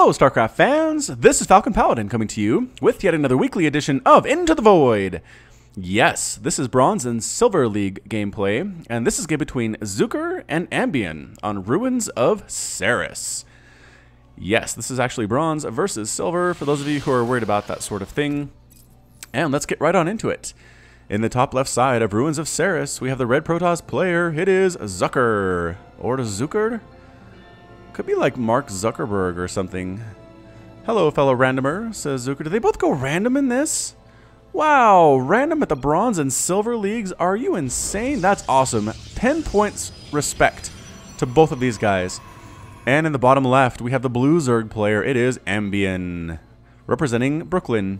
Hello, StarCraft fans! This is Falcon Paladin coming to you with yet another weekly edition of Into the Void. Yes, this is Bronze and Silver League gameplay, and this is game between Zucr and Abiem on Ruins of Seras. Yes, this is actually Bronze versus Silver, for those of you who are worried about that sort of thing. And let's get right on into it. In the top left side of Ruins of Seras, we have the red Protoss player. It is Zucr. Or Zucr? Could be like Mark Zuckerberg or something. Hello, fellow randomer, says Zucr. Do they both go random in this? Wow, random at the Bronze and Silver Leagues? Are you insane? That's awesome. 10 points respect to both of these guys. And in the bottom left, we have the blue Zerg player. It is Abiem, representing Brooklyn.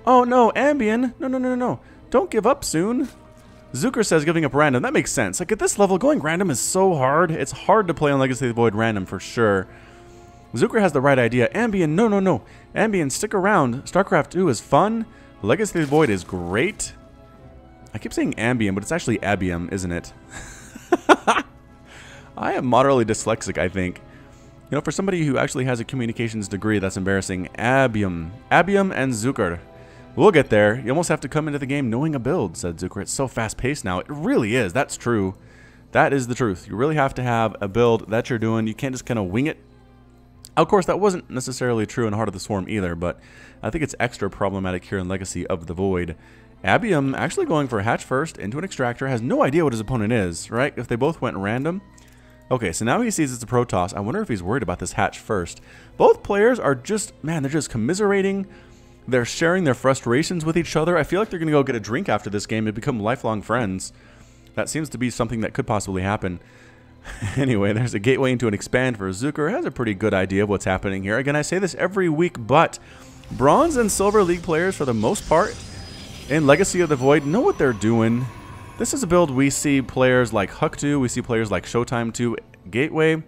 Oh no, Abiem. No. Don't give up soon. Zucr says giving up random. That makes sense. Like at this level, going random is so hard. It's hard to play on Legacy of the Void random for sure. Zucr has the right idea. Abiem, no. Abiem, stick around. StarCraft 2 is fun. Legacy of the Void is great. I keep saying Abiem, but it's actually Abiem, isn't it? I am moderately dyslexic, I think. You know, for somebody who actually has a communications degree, that's embarrassing. Abiem and Zucr. We'll get there. You almost have to come into the game knowing a build, said Zucr. It's so fast-paced now. It really is. That's true. That is the truth. You really have to have a build that you're doing. You can't just kind of wing it. Of course, that wasn't necessarily true in Heart of the Swarm either, but I think it's extra problematic here in Legacy of the Void. Abiem actually going for hatch first into an extractor, has no idea what his opponent is, right? If they both went random. Okay, so now he sees it's a Protoss. I wonder if he's worried about this hatch first. Both players are just, man, they're just commiserating. They're sharing their frustrations with each other. I feel like they're going to go get a drink after this game and become lifelong friends. That seems to be something that could possibly happen. Anyway, there's a gateway into an expand for Zucr. Has a pretty good idea of what's happening here. Again, I say this every week, but Bronze and Silver League players, for the most part, in Legacy of the Void, know what they're doing. This is a build we see players like Huck do. We see players like Showtime 2. Gateway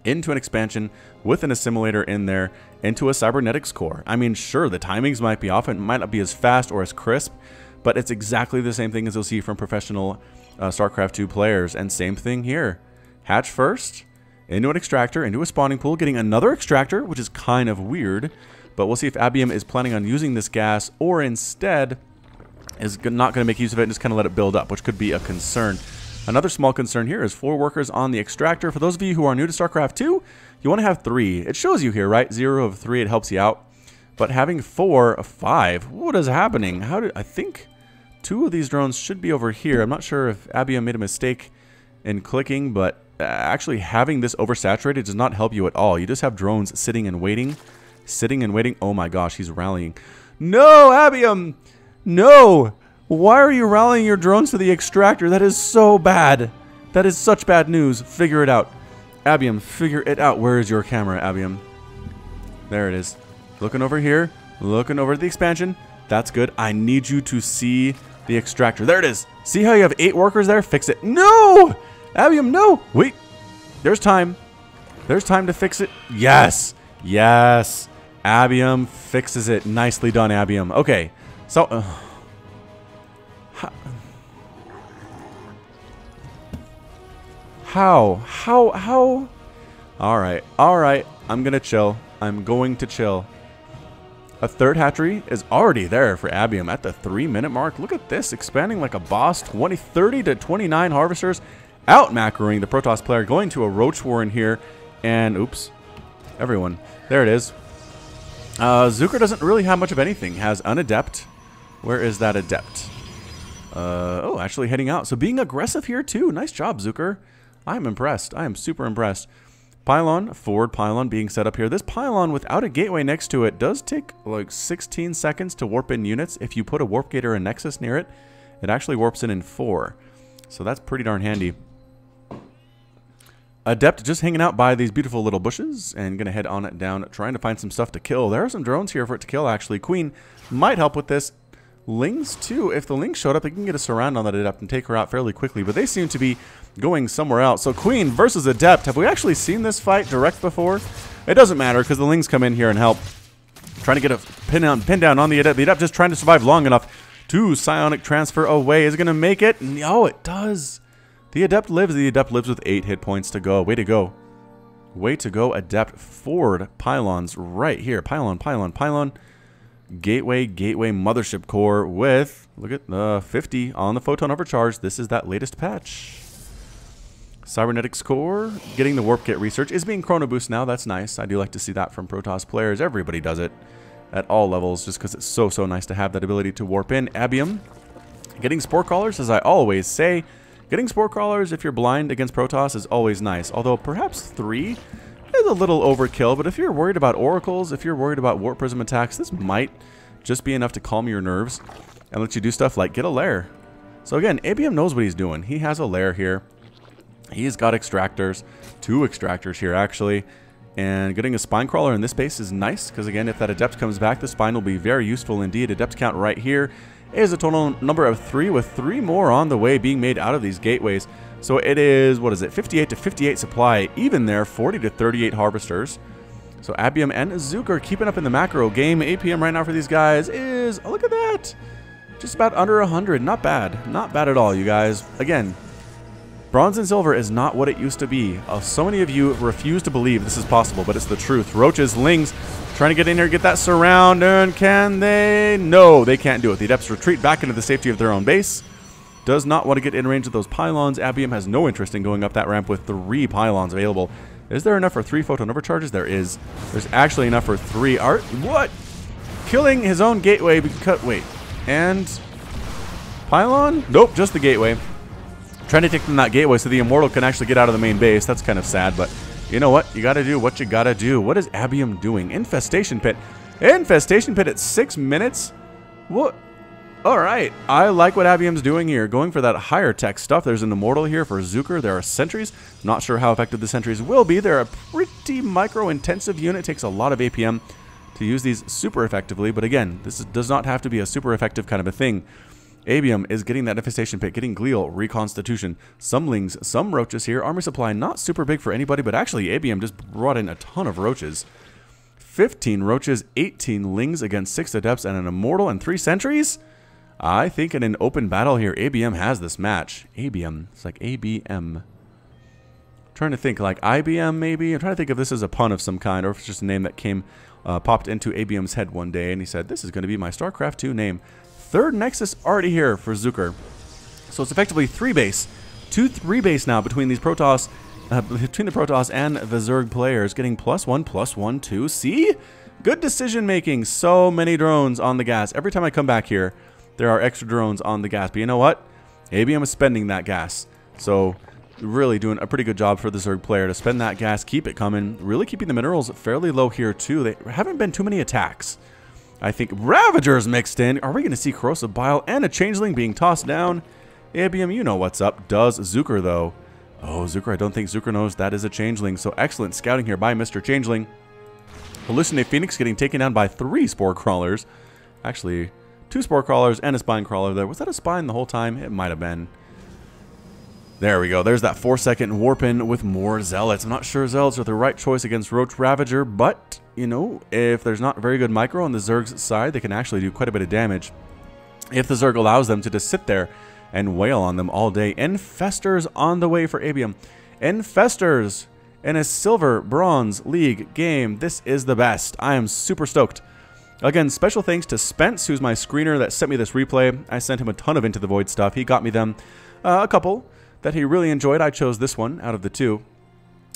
into an expansion with an assimilator in there into a cybernetics core. I mean, sure, the timings might be off. It might not be as fast or as crisp, but it's exactly the same thing as you'll see from professional StarCraft 2 players. And same thing here. Hatch first, into an extractor, into a spawning pool, getting another extractor, which is kind of weird. But we'll see if Abiem is planning on using this gas or instead is not going to make use of it and just kind of let it build up, which could be a concern. Another small concern here is 4 workers on the extractor. For those of you who are new to StarCraft 2, you want to have 3. It shows you here, right? 0 of 3, it helps you out. But having 4 of 5, what is happening? I think 2 of these drones should be over here. I'm not sure if Abiem made a mistake in clicking, but actually having this oversaturated does not help you at all. You just have drones sitting and waiting. Oh my gosh, he's rallying. No, Abiem! No! Why are you rallying your drones to the extractor? That is so bad. That is such bad news. Figure it out. Abiem, figure it out. Where is your camera, Abiem? There it is. Looking over here. Looking over at the expansion. That's good. I need you to see the extractor. There it is. See how you have 8 workers there? Fix it. No! Abiem, no! Wait. There's time. There's time to fix it. Yes. Yes. Abiem fixes it. Nicely done, Abiem. Okay. So... How? Alright, I'm gonna chill. I'm going to chill. A third hatchery is already there for Abiem at the 3-minute mark. Look at this, expanding like a boss. 30 to 29 harvesters, out macroing the Protoss player, going to a roach war in here, and oops, everyone. There it is. Zucr doesn't really have much of anything. Has an adept. Where is that adept? Oh, actually heading out. So being aggressive here too. Nice job, Zucr. I'm impressed. I am super impressed. Pylon, forward pylon being set up here. This pylon without a gateway next to it does take like 16 seconds to warp in units. If you put a warp gate or a nexus near it, it actually warps in 4. So that's pretty darn handy. Adept just hanging out by these beautiful little bushes and gonna head on it down, trying to find some stuff to kill. There are some drones here for it to kill actually. Queen might help with this. Lings too, if the Lings showed up, they can get a surround on that Adept and take her out fairly quickly, but they seem to be going somewhere else. So Queen versus Adept, have we actually seen this fight direct before? It doesn't matter because the Lings come in here and help. Trying to get a pin down on the Adept. The Adept just trying to survive long enough to psionic transfer away. Is it going to make it? Oh, it does. The Adept lives. The Adept lives with 8 hit points to go. Way to go. Way to go, Adept. Forward pylons right here. Pylon, pylon, pylon. Gateway, gateway, mothership core with, look at the 50 on the photon overcharge. This is that latest patch. Cybernetics core, getting the warp kit research, is being chrono boost now. That's nice. I do like to see that from Protoss players. Everybody does it at all levels just because it's so nice to have that ability to warp in. Abiem, getting spore crawlers, as I always say. Getting spore crawlers if you're blind against Protoss is always nice, although perhaps 3 is a little overkill, but if you're worried about oracles, if you're worried about warp prism attacks, this might just be enough to calm your nerves and let you do stuff like get a lair. So again, abiem knows what he's doing. He has a lair here. He's got extractors, 2 extractors here actually, and getting a spine crawler in this base is nice because again, if that adept comes back, the spine will be very useful indeed. Adept count right here is a total number of 3 with 3 more on the way being made out of these gateways. So it is, what is it, 58 to 58 supply, even there, 40 to 38 harvesters. So Abiem and Zucr keeping up in the macro game. APM right now for these guys is, oh, look at that, just about under 100. Not bad. Not bad at all, you guys. Again, bronze and silver is not what it used to be. So many of you refuse to believe this is possible, but it's the truth. Roaches, Lings, trying to get in here, get that surround, and can they? No, they can't do it. The Adepts retreat back into the safety of their own base. Does not want to get in range of those pylons. Abiem has no interest in going up that ramp with 3 pylons available. Is there enough for 3 photon overcharges? There is. There's actually enough for 3. What? Killing his own gateway because, wait, and pylon? Nope, just the gateway. Trying to take them that gateway so the Immortal can actually get out of the main base. That's kind of sad, but you know what? You gotta do what you gotta do. What is Abiem doing? Infestation Pit. Infestation Pit at 6 minutes? What? Alright, I like what Abiem's doing here. Going for that higher tech stuff. There's an Immortal here for Zucr. There are sentries. Not sure how effective the sentries will be. They're a pretty micro-intensive unit. It takes a lot of APM to use these super effectively. But again, this does not have to be a super effective kind of a thing. Abiem is getting that infestation pit, getting glial reconstitution, some lings, some roaches here. Army supply not super big for anybody, but actually Abiem just brought in a ton of roaches. 15 roaches, 18 lings against 6 adepts and an immortal and 3 sentries. I think in an open battle here, Abiem has this match. Abiem, it's like ABM. Trying to think like IBM maybe. I'm trying to think if this is a pun of some kind or if it's just a name that came popped into Abiem's head one day and he said, this is going to be my StarCraft 2 name. 3rd Nexus already here for Zucr. So it's effectively 3 base. 2-3 base now between these Protoss, between the Protoss and the Zerg players, getting +1, +1, 2. See? Good decision making. So many drones on the gas. Every time I come back here, there are extra drones on the gas. But you know what? Abiem is spending that gas. So really doing a pretty good job for the Zerg player to spend that gas, keep it coming. Really keeping the minerals fairly low here too. They haven't been too many attacks. I think Ravagers mixed in. Are we going to see Corrosive Bile and a Changeling being tossed down? Abiem, you know what's up. Does Zucr, though. Oh, Zucr, I don't think Zucr knows that is a Changeling. So excellent scouting here by Mr. Changeling. Hallucinate Phoenix getting taken down by 3 Spore Crawlers. Actually, 2 Spore Crawlers and a Spine Crawler there. Was that a Spine the whole time? It might have been. There we go. There's that 4-second warp in with more Zealots. I'm not sure Zealots are the right choice against Roach Ravager, but you know, if there's not very good micro on the Zerg's side, they can actually do quite a bit of damage. If the Zerg allows them to just sit there and wail on them all day. Infestors on the way for Abiem. Infestors in a Silver Bronze League game. This is the best. I am super stoked. Again, special thanks to Spence, who's my screener that sent me this replay. I sent him a ton of Into the Void stuff. He got me them. A couple that he really enjoyed. I chose this one out of the 2.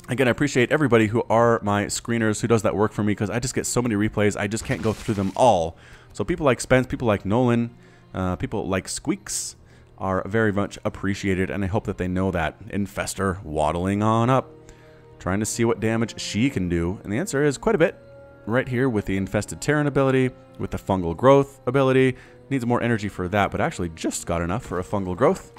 Again, I appreciate everybody who are my screeners who does that work for me because I just get so many replays, I just can't go through them all. So people like Spence, people like Nolan, people like Squeaks are very much appreciated, and I hope that they know that. Infestor waddling on up, trying to see what damage she can do, and the answer is quite a bit. Right here with the Infested Terran ability, with the Fungal Growth ability. Needs more energy for that, but actually just got enough for a Fungal Growth.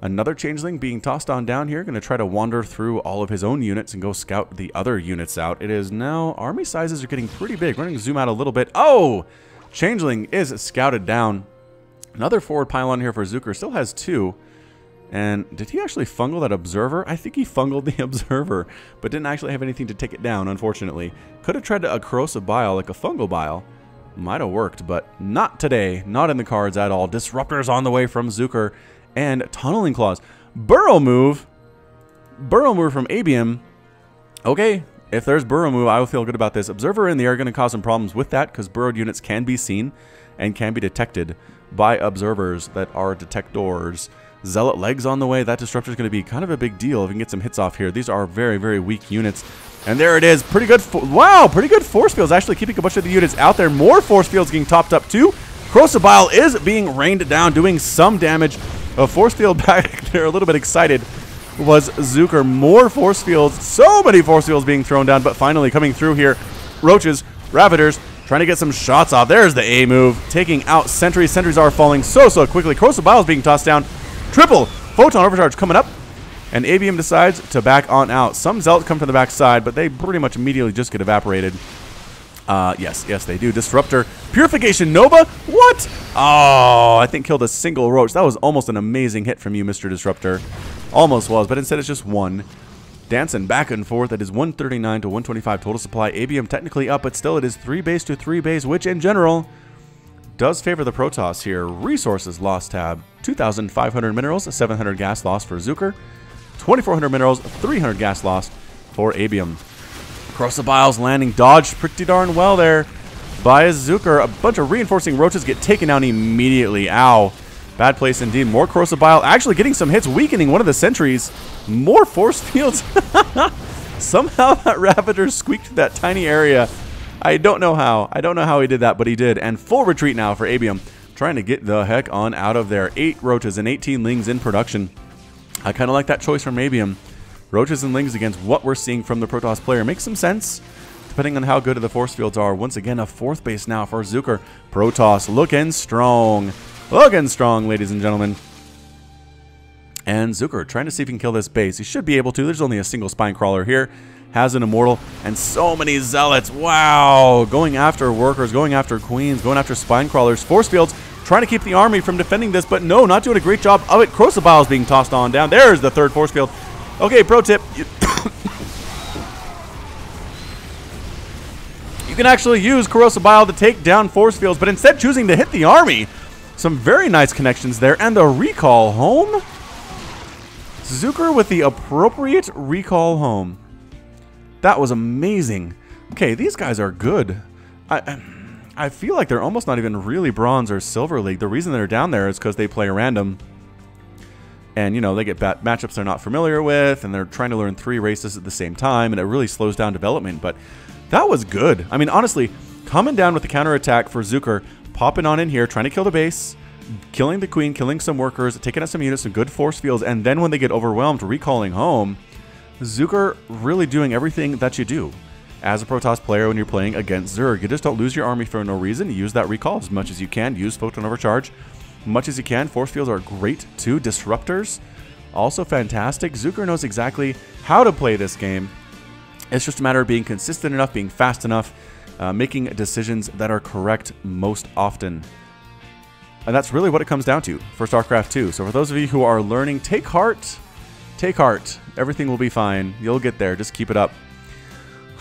Another Changeling being tossed on down here. Going to try to wander through all of his own units and go scout the other units out. It is now, army sizes are getting pretty big. We're going to zoom out a little bit. Oh! Changeling is scouted down. Another forward pylon here for Zucr. Still has 2. And did he actually fungal that Observer? I think he fungled the Observer, but didn't actually have anything to take it down, unfortunately. Could have tried to a Corrosive Bile, like a Fungal Bile. Might have worked, but not today. Not in the cards at all. Disruptors on the way from Zucr. And Tunneling Claws. Burrow move. Burrow move from Abiem. Okay, If there's burrow move, I will feel good about this. Observer in the air going to cause some problems with that because burrowed units can be seen and can be detected by observers that are detectors. Zealot legs on the way. That disruptor is going to be kind of a big deal if we can get some hits off here. These are very, very weak units. And there it is. Pretty good. Wow, pretty good force fields. Actually keeping a bunch of the units out there. More force fields getting topped up too. Corrosive Bile is being rained down, doing some damage. A force field back there, a little bit excited, was Zucr. More force fields. So many force fields being thrown down, but finally coming through here. Roaches, Ravagers, trying to get some shots off. There's the A move. Taking out sentries. Sentries are falling so quickly. Corrosive Bile is being tossed down. Triple Photon Overcharge coming up. And abiem decides to back on out. Some Zealots come from the back side, but they pretty much immediately just get evaporated. Yes, they do. Disruptor. Purification Nova? What? Oh, I think killed a single roach. That was almost an amazing hit from you, Mr. Disruptor. Almost was, but instead it's just one. Dancing back and forth. It is 139 to 125 total supply. abiem technically up, but still it is 3 base to 3 base, which in general does favor the Protoss here. Resources lost tab. 2,500 minerals, 700 gas lost for Zucr. 2,400 minerals, 300 gas lost for abiem. Corrosive Bile's landing dodged pretty darn well there by Zucr. A bunch of reinforcing roaches get taken down immediately. Ow. Bad place indeed. More Corrosive Bile actually getting some hits, weakening one of the sentries. More force fields. Somehow that Ravager squeaked through that tiny area. I don't know how. I don't know how he did that, but he did. And full retreat now for abiem. Trying to get the heck on out of there. 8 roaches and 18 lings in production. I kind of like that choice from abiem. Roaches and lings against what we're seeing from the Protoss player makes some sense, depending on how good the force fields are. Once again, a 4th base now for Zucr. Protoss looking strong. Looking strong, ladies and gentlemen. And Zucr trying to see if he can kill this base. He should be able to. There's only a single spine crawler here. Has an immortal. And so many zealots. Wow. Going after workers, going after queens, going after spine crawlers. Force fields. Trying to keep the army from defending this, but no, not doing a great job of it. Corrosive Bile is being tossed on down. There's the 3rd force field. Okay, pro tip. You can actually use Corrosive Bile to take down force fields, but instead choosing to hit the army. Some very nice connections there. And the recall home. Zucr with the appropriate recall home. That was amazing. Okay, these guys are good. I feel like they're almost not even really Bronze or Silver League. The reason they're down there is because they play random. And, you know, they get matchups they're not familiar with, and they're trying to learn 3 races at the same time, and it really slows down development. But that was good. I mean, honestly, coming down with the counterattack for Zucr, popping on in here, trying to kill the base, killing the queen, killing some workers, taking out some units, some good force fields, and then when they get overwhelmed, recalling home. Zucr really doing everything that you do as a Protoss player when you're playing against Zerg. You just don't lose your army for no reason. You use that recall as much as you can. Use Photon Overcharge much as you can. Force fields are great too. Disruptors, also fantastic. Zucr knows exactly how to play this game. It's just a matter of being consistent enough, being fast enough, making decisions that are correct most often. And that's really what it comes down to for StarCraft 2. So for those of you who are learning, take heart. Take heart. Everything will be fine. You'll get there. Just keep it up.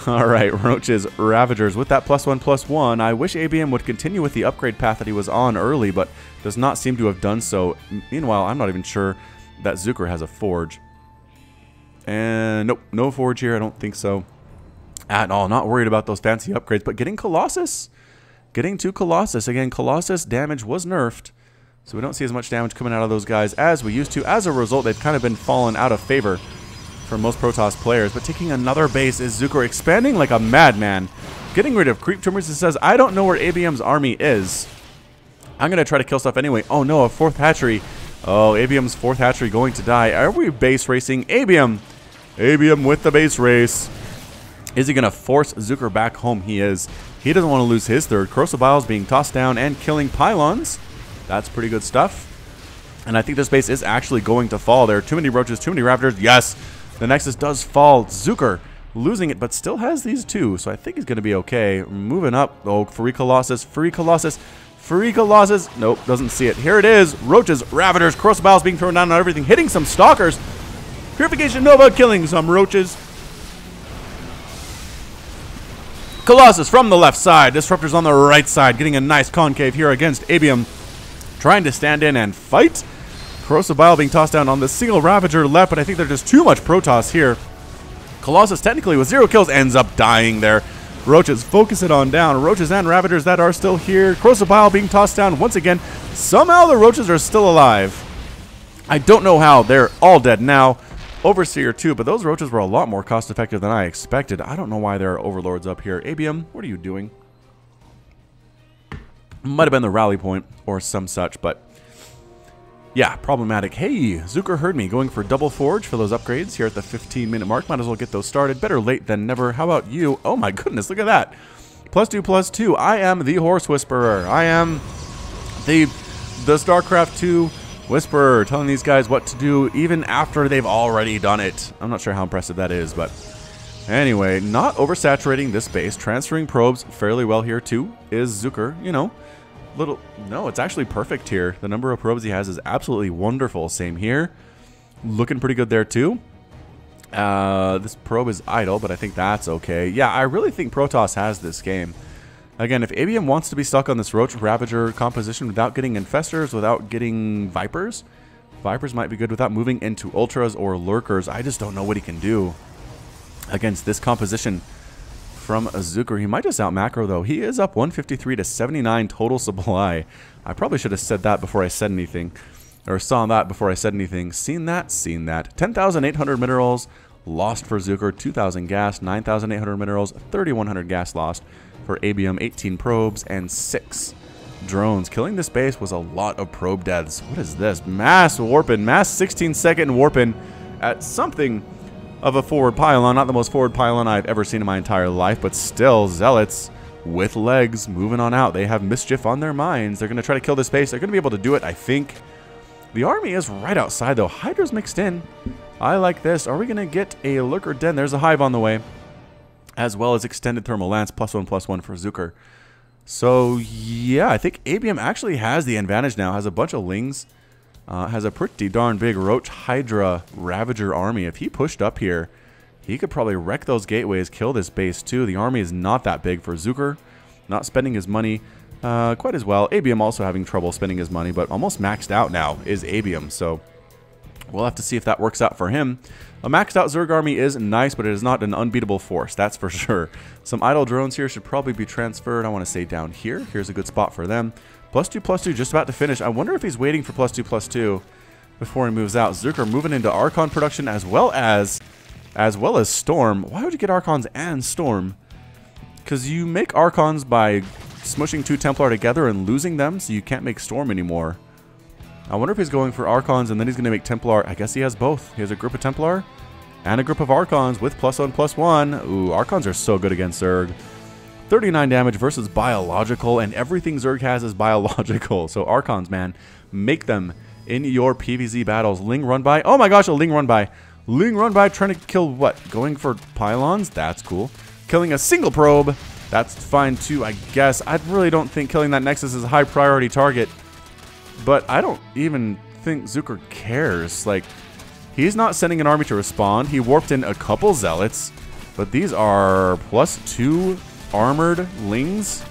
All right, Roaches, Ravagers with that +1/+1. I wish abiem would continue with the upgrade path that he was on early, but does not seem to have done so. Meanwhile, I'm not even sure that Zucr has a forge. And nope, no forge here. I don't think so at all. Not worried about those fancy upgrades, but getting Colossus. Getting to Colossus. Again, Colossus damage was nerfed, so we don't see as much damage coming out of those guys as we used to. As a result, they've kind of been fallen out of favor for most Protoss players. But taking another base is Zucr, expanding like a madman. Getting rid of creep tumors. It says, I don't know where abiem's army is. I'm going to try to kill stuff anyway. Oh no, a 4th hatchery. Oh, abiem's 4th hatchery going to die. Are we base racing? Abiem. Abiem with the base race. Is he going to force Zucr back home? He is. He doesn't want to lose his 3rd. Corrosive Bile is being tossed down and killing pylons. That's pretty good stuff. And I think this base is actually going to fall. There are too many roaches, too many raptors. Yes, the Nexus does fall. Zucr losing it, but still has these 2. So I think he's going to be okay. Moving up. Oh, free Colossus, free Colossus, free Colossus. Nope, doesn't see it. Here it is. Roaches, Ravagers, Corrosive Bile is being thrown down on everything. Hitting some Stalkers. Purification Nova killing some roaches. Colossus from the left side. Disruptors on the right side. Getting a nice concave here against abiem. Trying to stand in and fight. Corrosive Bile being tossed down on the single Ravager left, but I think there's just too much Protoss here. Colossus technically with 0 kills ends up dying there. Roaches focus it on down. Roaches and Ravagers that are still here. Crocodile being tossed down once again. Somehow the Roaches are still alive. I don't know how. They're all dead now. Overseer too, but those Roaches were a lot more cost effective than I expected. I don't know why there are Overlords up here. Abiem, what are you doing? Might have been the rally point or some such, but yeah, problematic. Hey, Zucr heard me going for double forge for those upgrades here at the 15-minute mark. Might as well get those started. Better late than never. How about you? Oh my goodness, look at that. +2/+2. I am the Horse Whisperer. I am the StarCraft 2 Whisperer, telling these guys what to do even after they've already done it. I'm not sure how impressive that is, but anyway, not oversaturating this base. Transferring probes fairly well here too is Zucr, you know. No, it's actually perfect here. The number of probes he has is absolutely wonderful. Same here. Looking pretty good there too. This probe is idle, but I think that's okay. Yeah, I really think Protoss has this game. Again, if Abiem wants to be stuck on this Roach Ravager composition without getting Infestors, without getting Vipers, Vipers might be good without moving into Ultras or Lurkers. I just don't know what he can do against this composition from Zucr. He might just out macro though. He is up 153 to 79 total supply. I probably should have said that before I said anything. Or saw that before I said anything. Seen that? Seen that. 10,800 minerals lost for Zucr. 2,000 gas. 9,800 minerals. 3,100 gas lost for Abiem. 18 probes and 6 drones. Killing this base was a lot of probe deaths. What is this? Mass warping. Mass 16-second warping at something of a forward pylon. Not the most forward pylon I've ever seen in my entire life, but still, Zealots with legs moving on out. They have mischief on their minds. They're going to try to kill this base. They're going to be able to do it, I think. The army is right outside, though. Hydra's mixed in. I like this. Are we going to get a Lurker Den? There's a Hive on the way, as well as extended thermal lance, +1/+1 for Zucr. So, yeah, I think Abiem actually has the advantage now. Has a bunch of Lings. Has a pretty darn big Roach Hydra Ravager army. If he pushed up here, he could probably wreck those gateways, kill this base too. The army is not that big for Zucr. Not spending his money quite as well. Abiem also having trouble spending his money, but almost maxed out now is Abiem. So we'll have to see if that works out for him. A maxed out Zerg army is nice, but it is not an unbeatable force. That's for sure. Some idle drones here should probably be transferred. I want to say down here. Here's a good spot for them. +2/+2 just about to finish. I wonder if he's waiting for +2/+2 before he moves out. Zucr moving into Archon production as well as Storm. Why would you get Archons and Storm? Because you make Archons by smushing 2 Templar together and losing them, so you can't make Storm anymore. I wonder if he's going for Archons and then he's going to make Templar. I guess he has both. He has a group of Templar and a group of Archons with +1/+1. Ooh, Archons are so good against Zerg. 39 damage versus biological, and everything Zerg has is biological. So Archons, man, make them in your PvZ battles. Ling run by. Oh my gosh, a Ling run by. Ling run by trying to kill what? Going for pylons? That's cool. Killing a single probe. That's fine too, I guess. I really don't think killing that Nexus is a high priority target. But I don't even think Zucr cares. Like, he's not sending an army to respond. He warped in a couple Zealots. But these are +2 armored Lings.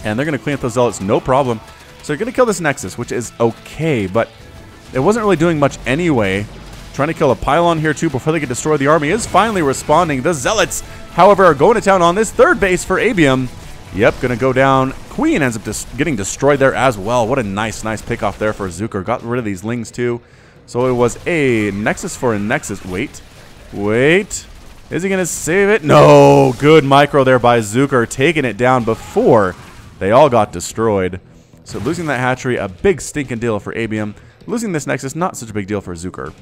And they're going to clean up those Zealots, no problem. So they're going to kill this Nexus, which is okay. But it wasn't really doing much anyway. Trying to kill a pylon here too before they can destroy the army is finally responding. The Zealots, however, are going to town on this third base for Abiem. Yep, going to go down. Queen ends up getting destroyed there as well. What a nice pick off there for Zucr. Got rid of these Lings too. So it was a Nexus for a Nexus. Wait. Is he going to save it? No. Good micro there by Zucr, taking it down before they all got destroyed. So losing that hatchery, a big stinking deal for Abiem. Losing this Nexus, not such a big deal for Zucr.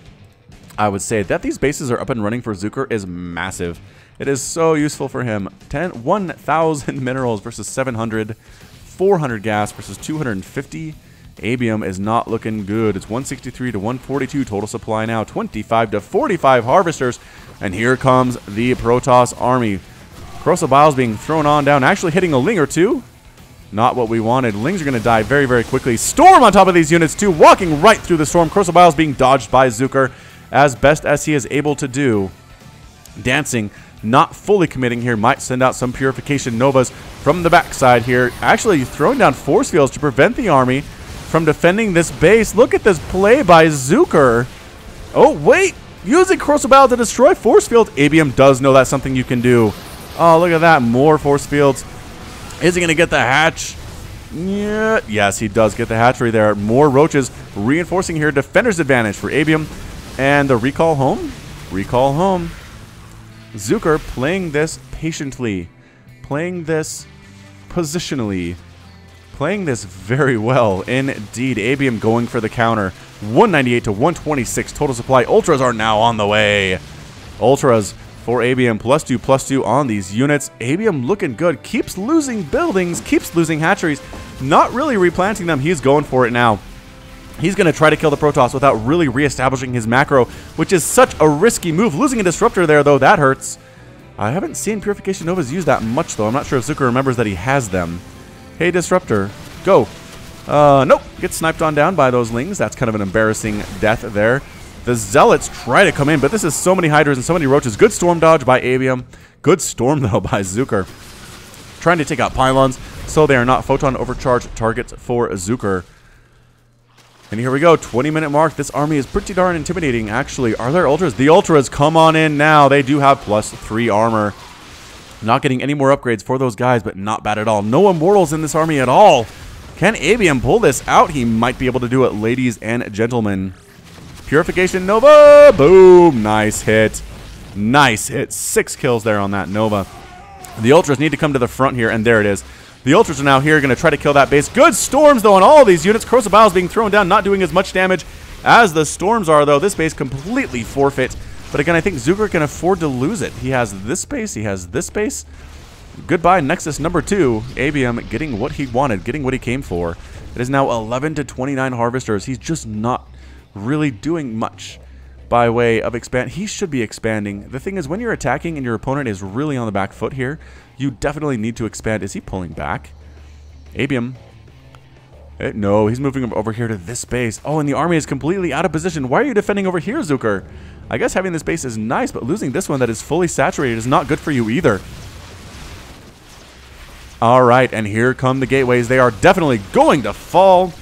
I would say that these bases are up and running for Zucr is massive. It is so useful for him. 1,000 minerals versus 700. 400 gas versus 250. Abiem is not looking good. It's 163 to 142 total supply now. 25 to 45 harvesters. And here comes the Protoss army. Crossbows being thrown on down. Actually hitting a Ling or two. Not what we wanted. Lings are going to die very quickly. Storm on top of these units too. Walking right through the storm. Crossbows being dodged by Zucr as best as he is able to do. Dancing. Not fully committing here. Might send out some Purification Novas from the backside here. Actually throwing down force fields to prevent the army from defending this base. Look at this play by Zucr. Oh, wait. using Corrosive Bile to destroy force field. Abiem does know that's something you can do. Oh, look at that. More force fields. Is he going to get the hatch? Yeah. Yes, he does get the hatchery there. More roaches reinforcing here. Defender's advantage for Abiem. And the recall home. Recall home. Zucr playing this patiently. Playing this positionally. Playing this very well indeed. Abiem going for the counter. 198 to 126 total supply. Ultras are now on the way. Ultras for Abiem. +2/+2 on these units. Abiem looking good. Keeps losing buildings. Keeps losing hatcheries. Not really replanting them. He's going for it now. He's going to try to kill the Protoss without really reestablishing his macro, which is such a risky move. Losing a Disruptor there, though, that hurts. I haven't seen Purification Novas use that much, though. I'm not sure if Zucr remembers that he has them. Hey, Disruptor, go. Nope. Gets sniped on down by those Lings. That's kind of an embarrassing death there. The Zealots try to come in, but this is so many Hydras and so many Roaches. Good Storm dodge by Abiem. Good Storm, though, by Zucr. Trying to take out Pylons, so they are not Photon overcharged targets for Zucr. And here we go, 20-minute mark. This army is pretty darn intimidating, actually. Are there Ultras? The Ultras come on in now. They do have +3 armor. Not getting any more upgrades for those guys, but not bad at all. No Immortals in this army at all. Can Abiem pull this out? He might be able to do it, ladies and gentlemen. Purification Nova. Boom. Nice hit. Nice hit. 6 kills there on that Nova. The Ultras need to come to the front here, and there it is. The Ultras are now here, going to try to kill that base. Good Storms, though, on all these units. Corrosive Bile is being thrown down, not doing as much damage as the Storms are, though. This base completely forfeit. But again, I think Zucr can afford to lose it. He has this space. He has this space. Goodbye, Nexus number 2. Abiem getting what he wanted, getting what he came for. It is now 11 to 29 Harvesters. He's just not really doing much by way of expand. He should be expanding. The thing is, when you're attacking and your opponent is really on the back foot here, you definitely need to expand. Is he pulling back? Abiem. No, he's moving over here to this base. Oh, and the army is completely out of position. Why are you defending over here, Zucr? I guess having this base is nice, but losing this one that is fully saturated is not good for you either. All right, and here come the gateways. They are definitely going to fall.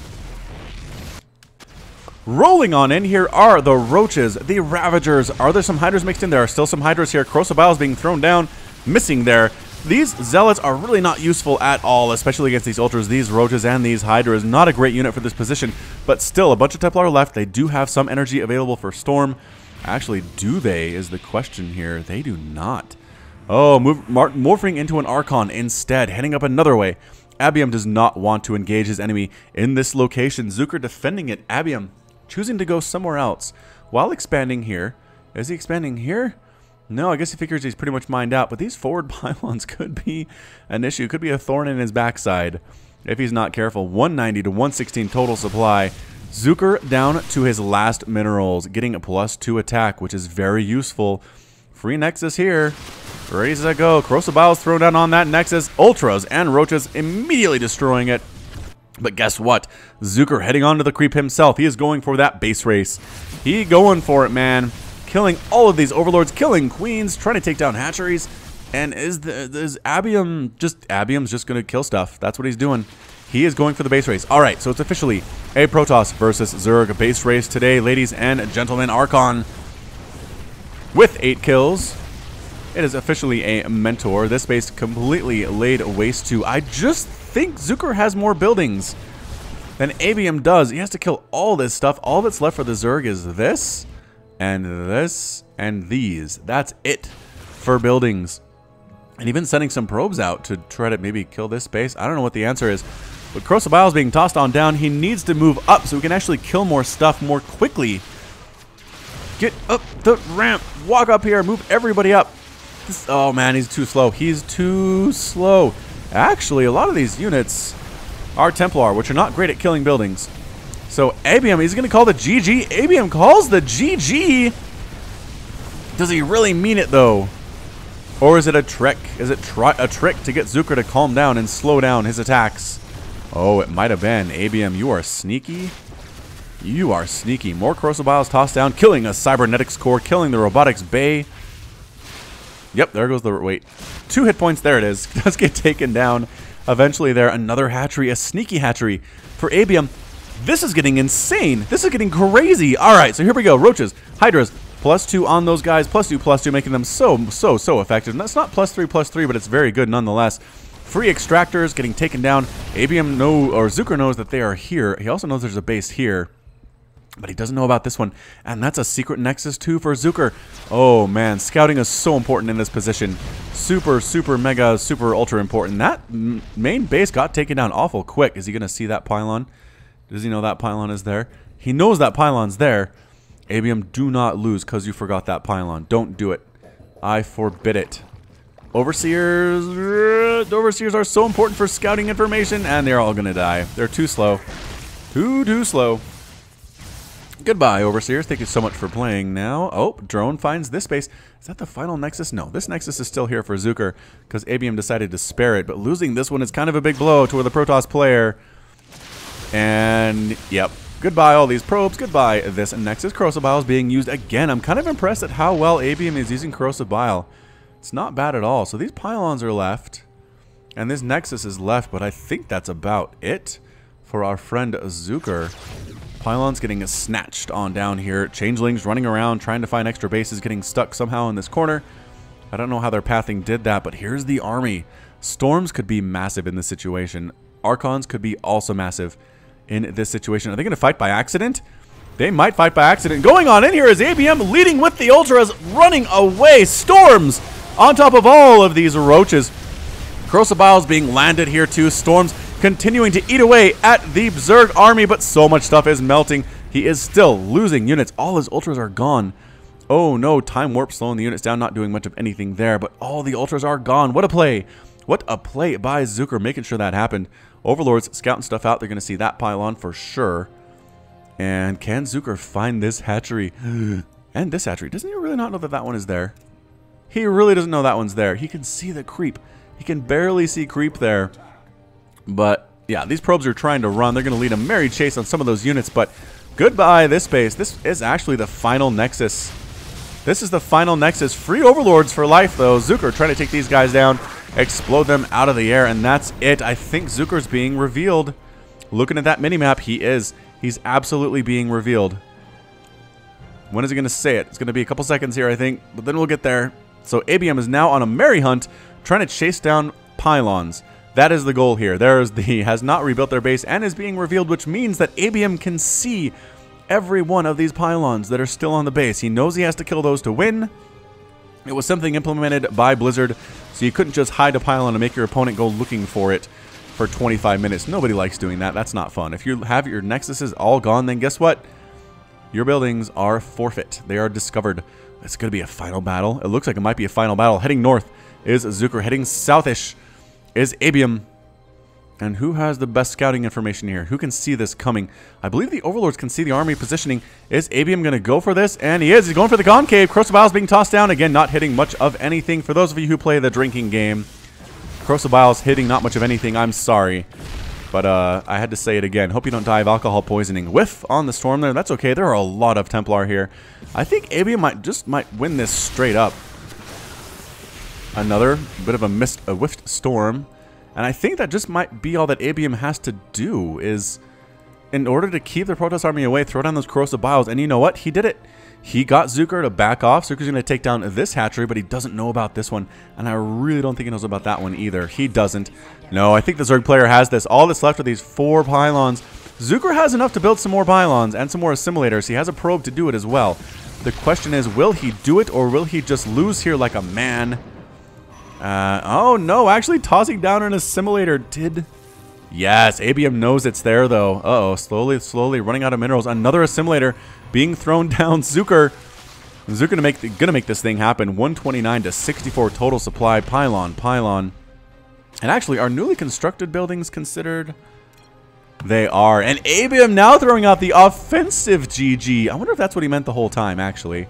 Rolling on in here are the Roaches, the Ravagers. Are there some Hydras mixed in? There are still some Hydras here. Corrosive Bile is being thrown down, missing there. These Zealots are really not useful at all, especially against these Ultras, these Roaches, and these Hydras. Not a great unit for this position, but still a bunch of Templar left. They do have some energy available for Storm. Actually, do they is the question here. They do not. Oh, morphing into an Archon instead, heading up another way. Abiem does not want to engage his enemy in this location. Zucr defending it. Abiem choosing to go somewhere else while expanding here. Is he expanding here? No, I guess he figures he's pretty much mined out, but these forward pylons could be an issue. Could be a thorn in his backside if he's not careful. 190 to 116 total supply. Zucr down to his last minerals, getting a +2 attack, which is very useful. Free Nexus here. Ready to go. Corrosive Bile is thrown down on that Nexus. Ultras and Roaches immediately destroying it. But guess what? Zucr heading on to the creep himself. He is going for that base race. He going for it, man. Killing all of these Overlords, killing Queens, trying to take down hatcheries. And is Abiem Abiem's just going to kill stuff. That's what he's doing. He is going for the base race. All right, so it's officially a Protoss versus Zerg base race today, ladies and gentlemen. Archon with 8 kills. It is officially a Mentor. This base completely laid waste to. I just think Zucr has more buildings than Abiem does. He has to kill all this stuff. All that's left for the Zerg is this, and these. That's it for buildings. And even sending some probes out to try to maybe kill this base. I don't know what the answer is. But Corrosive Bile is being tossed on down. He needs to move up so we can actually kill more stuff more quickly. Get up the ramp. Walk up here. Move everybody up. Oh man, he's too slow. He's too slow. Actually, a lot of these units are Templar, which are not great at killing buildings. So Abiem, he's going to call the GG. Abiem calls the GG. Does he really mean it, though? Or is it a trick? Is it a trick to get Zucr to calm down and slow down his attacks? Oh, it might have been. Abiem, you are sneaky. You are sneaky. More Corrosive Bile is tossed down, killing a Cybernetics core, killing the Robotics Bay. Yep, there goes the... Wait. 2 hit points. There it is. Does get taken down. Eventually there, another hatchery. A sneaky hatchery for Abiem. This is getting insane. This is getting crazy. All right, so here we go. Roaches, Hydras, +2 on those guys. +2, making them so effective. And that's not +3, but it's very good nonetheless. Free extractors getting taken down. Abiem Zucr knows that they are here. He also knows there's a base here, but he doesn't know about this one. And that's a secret nexus too for Zucr. Oh man, scouting is so important in this position. Super, mega, super, ultra important. That main base got taken down awful quick. Is he going to see that pylon? Does he know that pylon is there? He knows that pylon's there. Abiem, do not lose because you forgot that pylon. Don't do it. I forbid it. Overseers. The overseers are so important for scouting information, and they're all going to die. They're too slow. Too slow. Goodbye, overseers. Thank you so much for playing now. Oh, drone finds this base. Is that the final nexus? No, this nexus is still here for Zucr because Abiem decided to spare it. But losing this one is kind of a big blow to the Protoss player. And, yep. Goodbye, all these probes. Goodbye, this nexus. Corrosive Bile is being used again. I'm kind of impressed at how well Abiem is using Corrosive Bile. It's not bad at all. So these pylons are left. And this nexus is left. But I think that's about it for our friend Zucr. Pylons getting snatched on down here. Changelings running around trying to find extra bases, getting stuck somehow in this corner. I don't know how their pathing did that, but here's the army. Storms could be massive in this situation. Archons could be also massive in this situation. Are they going to fight by accident? They might fight by accident. Going on in here is Abiem leading with the Ultras, running away. Storms on top of all of these roaches. Corrosive Bile is being landed here too. Storms continuing to eat away at the Zerg army, but so much stuff is melting. He is still losing units. All his Ultras are gone. Oh no, Time Warp slowing the units down, not doing much of anything there, but all the Ultras are gone. What a play. What a play by Zucr, making sure that happened. Overlords scouting stuff out. They're going to see that pylon for sure. And can Zucr find this hatchery? And this hatchery. Doesn't he really not know that that one is there? He really doesn't know that one's there. He can see the creep. He can barely see creep there. But, yeah, these probes are trying to run. They're going to lead a merry chase on some of those units. But goodbye, this base. This is actually the final nexus. This is the final nexus. Free overlords for life, though. Zucr trying to take these guys down, explode them out of the air, and that's it. I think Zucr's being revealed. Looking at that minimap, he is. He's absolutely being revealed. When is he going to say it? It's going to be a couple seconds here, I think, but then we'll get there. So Abiem is now on a merry hunt, trying to chase down pylons. That is the goal here. He has not rebuilt their base and is being revealed, which means that Abiem can see every one of these pylons that are still on the base. He knows he has to kill those to win. It was something implemented by Blizzard, so you couldn't just hide a pylon and make your opponent go looking for it for 25 minutes. Nobody likes doing that. That's not fun. If you have your nexuses all gone, then guess what? Your buildings are forfeit. They are discovered. It's going to be a final battle. It looks like it might be a final battle. Heading north is Zucr. Heading southish is Abiem. And who has the best scouting information here? Who can see this coming? I believe the Overlords can see the army positioning. Is Abiem going to go for this? And he is. He's going for the concave. Corrosive Bile is being tossed down. Again, not hitting much of anything. For those of you who play the drinking game, Corrosive Bile is hitting not much of anything. I'm sorry. But I had to say it again. Hope you don't die of alcohol poisoning. Whiff on the storm there. That's okay. There are a lot of Templar here. I think Abiem might win this straight up. Another bit of a whiffed storm. And I think that just might be all that Abiem has to do is, in order to keep the Protoss army away, throw down those Corrosive Biles. And you know what? He did it. He got Zucr to back off. Zucr's going to take down this hatchery, but he doesn't know about this one. And I really don't think he knows about that one either. He doesn't. No, I think the Zerg player has this. All that's left are these 4 pylons. Zucr has enough to build some more pylons and some more assimilators. He has a probe to do it as well. The question is, will he do it or will he just lose here like a man? Oh no, actually tossing down an assimilator did. Yes, Abiem knows it's there though. Uh-oh, slowly running out of minerals. Another assimilator being thrown down. Zucr gonna make this thing happen. 129 to 64 total supply. Pylon. And actually, are newly constructed buildings considered? They are. And Abiem now throwing out the offensive GG. I wonder if that's what he meant the whole time, actually.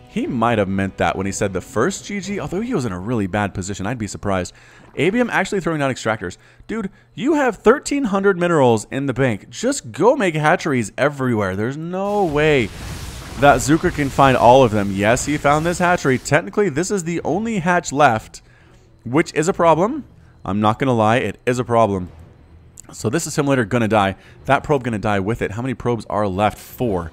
He might have meant that when he said the first GG, although he was in a really bad position. I'd be surprised. Abiem actually throwing down extractors. Dude, you have 1,300 minerals in the bank. Just go make hatcheries everywhere. There's no way that Zucr can find all of them. Yes, he found this hatchery. Technically, this is the only hatch left, which is a problem. I'm not going to lie. It is a problem. So this assimilator going to die. That probe going to die with it. How many probes are left? 4.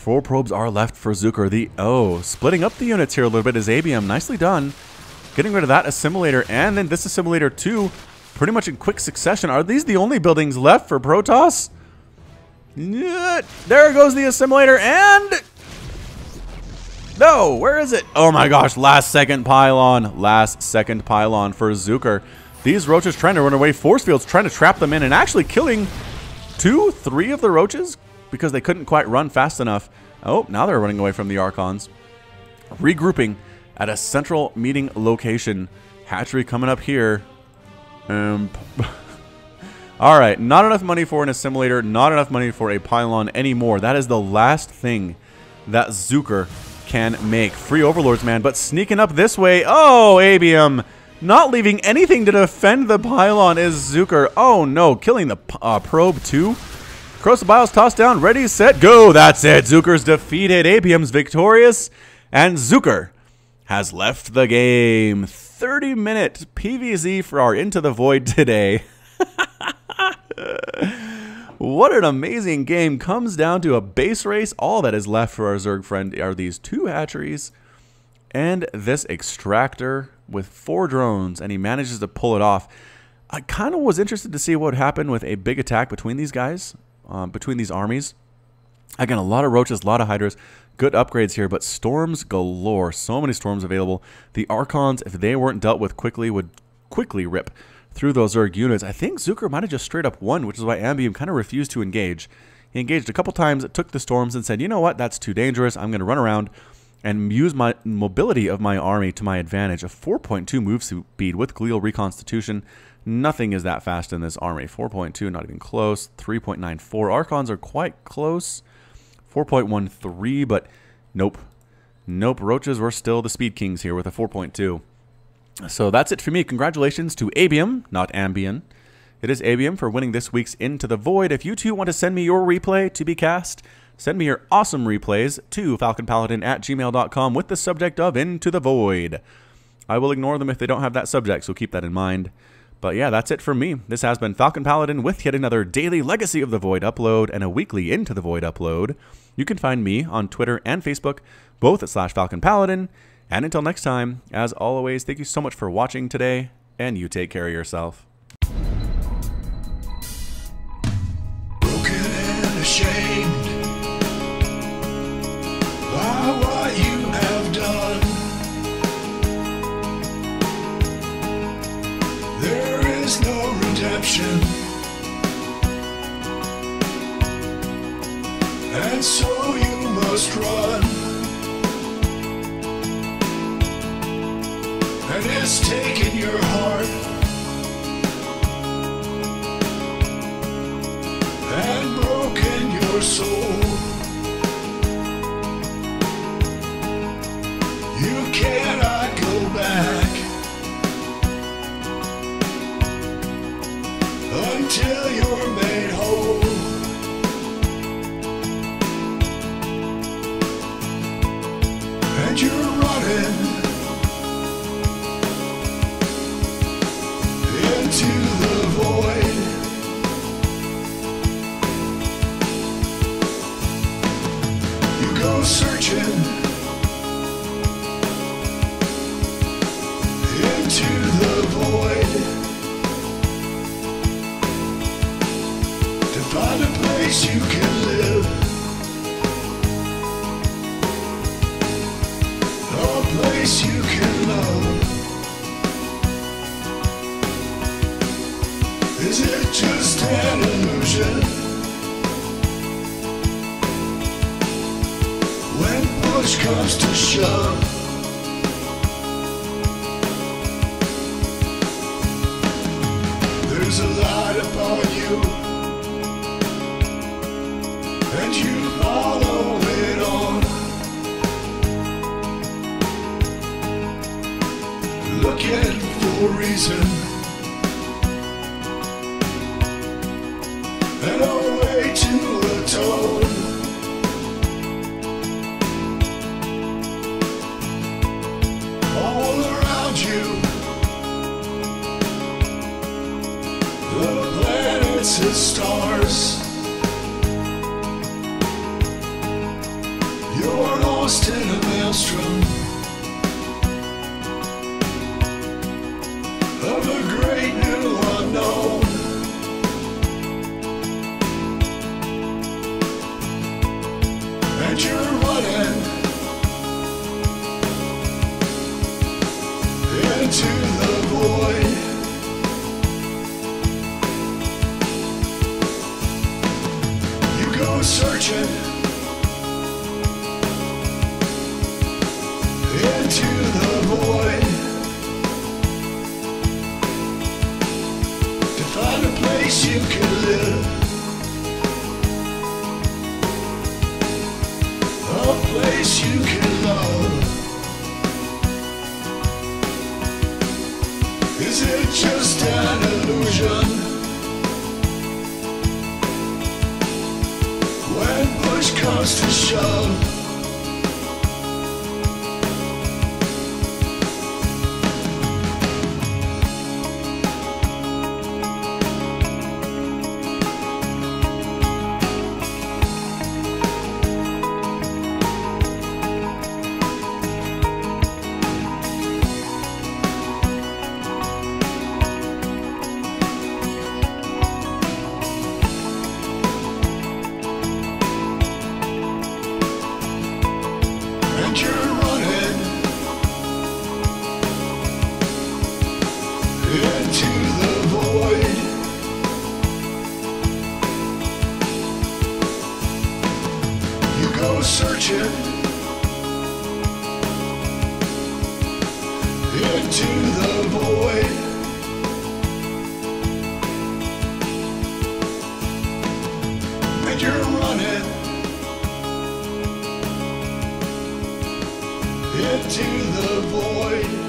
4 probes are left for Zucr. Splitting up the units here a little bit is abiem. Nicely done. Getting rid of that assimilator and then this assimilator too. Pretty much in quick succession. Are these the only buildings left for Protoss? There goes the assimilator and... No, where is it? Oh my gosh, last second pylon. Last second pylon for Zucr. These roaches trying to run away. Force fields trying to trap them in and actually killing 2, 3 of the roaches because they couldn't quite run fast enough. Oh, now they're running away from the Archons. Regrouping at a central meeting location. Hatchery coming up here. Alright, not enough money for an assimilator, not enough money for a pylon anymore. That is the last thing that Zucr can make. Free overlords, man, but sneaking up this way. Oh, abiem. Not leaving anything to defend the pylon is Zucr. Oh no, killing the probe too. Corrosive Biles tossed down, ready, set, go. That's it. Zucr's defeated. abiem's victorious. And Zucr has left the game. 30-minute PvZ for our Into the Void today. What an amazing game. Comes down to a base race. All that is left for our Zerg friend are these 2 hatcheries and this extractor with 4 drones, and he manages to pull it off. I kind of was interested to see what would happen with a big attack between these guys, between these armies. Again, a lot of roaches, a lot of hydras. Good upgrades here, but storms galore. So many storms available. The Archons, if they weren't dealt with quickly, would quickly rip through those Zerg units. I think Zucr might have just straight up won, which is why abiem kind of refused to engage. He engaged a couple times, took the storms, and said, you know what, that's too dangerous. I'm going to run around and use my mobility of my army to my advantage. A 4.2 move speed with glial reconstitution. Nothing is that fast in this army. 4.2, not even close. 3.94. Archons are quite close. 4.13, but nope. Nope, roaches were still the speed kings here with a 4.2. So that's it for me. Congratulations to abiem, not ambien. It is abiem for winning this week's Into the Void. If you too want to send me your replay to be cast, send me your awesome replays to falconpaladin@gmail.com with the subject of Into the Void. I will ignore them if they don't have that subject, so keep that in mind. But yeah, that's it from me. This has been Falcon Paladin with yet another daily Legacy of the Void upload and a weekly Into the Void upload. You can find me on Twitter and Facebook, both at /FalconPaladin. And until next time, as always, thank you so much for watching today, and you take care of yourself. Broken and ashamed by what you have done. There is no redemption, and so you must run. And it's taken your heart and broken your soul. You cannot go back until you're made whole. And you're running into the void. You go searching into the void to find a place you can live, a place you can love. Is it just an illusion? When push comes to shove, there's a light upon you, and you follow it on, looking for a reason and a way to atone. All around you, the planets and stars, You're lost in a maelstrom of a great new unknown. And you're running into the void. You go searching into the void to find a place you can live, a place you can love. Is it just an illusion? When push comes to shove, and you're running into the void. You go searching into the void. And you're running into the void.